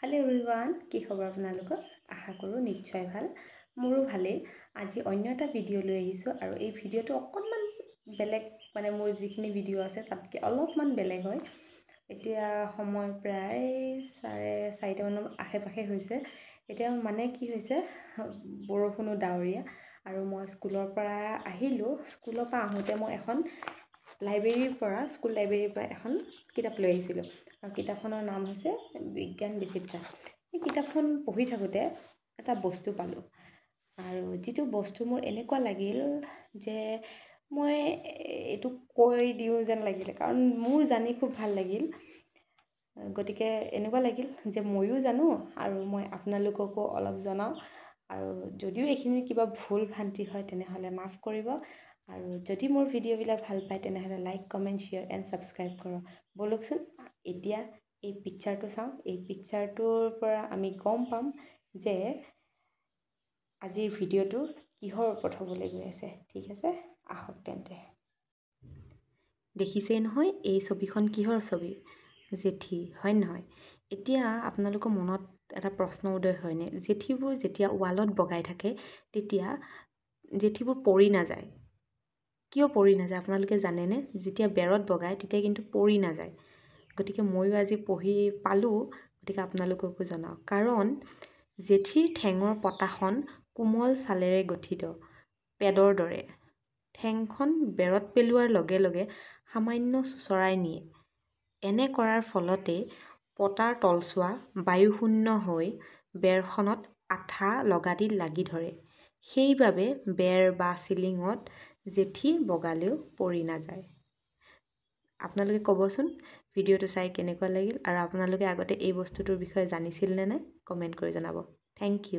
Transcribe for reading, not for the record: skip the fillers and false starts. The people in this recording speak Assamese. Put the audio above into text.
हेलो एवरीवन কি খবৰ আপোনালোকৰ আশা কৰো নিশ্চয় ভাল মোৰো ভালে আজি অন্য এটা ভিডিও লৈ আহিছো আৰু এই ভিডিওটো অকনমান বেলেগ মানে মোৰ যিখিনি ভিডিও আছে তাতকে অলপমান বেলেগ হয় এতিয়া সময় প্ৰায় 4:30 মান আশে-পাশে হৈছে এতিয়া মানে কি হৈছে বৰষুণো ডাৱৰীয়া আৰু মই স্কুলৰ পৰা আহিলো স্কুলৰ পৰা আহোতে মই এখন লাইব্ৰেৰীৰ পৰা স্কুল লাইব্ৰেৰীৰ পৰা এখন কিতাপ লৈ আহিছিলো আৰু কিতাপখনৰ নাম হৈছে বিজ্ঞান বিচিত্ৰা এই কিতাপখন পঢ়ি থাকোতে এটা বস্তু পালো আৰু যেটো বস্তু মোৰ এনেকুৱা লাগিল যে মই এটো কৈ দিও যেন লাগিলে কাৰণ মোৰ জানি খুব ভাল লাগিল গতিকে এনেকুৱা লাগিল যে মইও জানো আৰু মই আপোনালোককো অলপ জনাও আৰু যদিও এইখিনি কিবা ভুল ভ্ৰান্তি হয় তেনেহলে মাফ কৰিব আৰু যদি মোৰ ভিডিও বিলাক ভাল পায় তেনেহলে like comment share and subscribe কৰক বলকচোন এতিয়া এই পিকচাৰটো চাও এই পিকচাৰটোৰ পৰা আমি গম পাম যে আজিৰ ভিডিওটো কিহৰ ওপৰত হ'বলৈ গৈ আছে ঠিক আছে আহক তেন্তে দেখিছে নহয় এই ছবিখন কিহৰ ছবি জেঠি হয় নহয় এতিয়া আপোনালোকৰ মনত এটা প্ৰশ্ন উদয় হয়নে জেঠিবোৰ যেতিয়া ওয়ালত বগাই থাকে তেতিয়া জেঠিবোৰ পৰি নাযায় কিয় পৰি নাযায় আপোনালোকে জানে নে যেতিয়া বেৰত বগাই তেতিয়া কিন্তু পৰি নাযায় গতিকে মইও আজি পঢ়ি পালো গতিকে আপোনালোককো জনাও কাৰণ জেঠিৰ ঠেঙৰ পতাখন কোমল ছালেৰে গঠিত পেডৰ দৰে ঠেংখন বেৰত পেলোৱাৰ লগে লগে সামান্য চুচৰাই নিয়ে এনে কৰাৰ ফলতে পতাৰ তলছোৱা বায়ুশূন্য হৈ বেৰখনত আঠা লগাদি লাগি ধৰে সেইবাবে বেৰ বা সিলিঙত জেঠি বগালেও পৰি নাযায় আপোনালোকে ক'বচোন ভিডিওটো চাই কেনেকুৱা লাগিল আৰু আপোনালোকে আগতে এই বস্তুটোৰ বিষয়ে জানিছিল নে নাই কমেন্ট কৰি জনাব থ্যাংক ইউ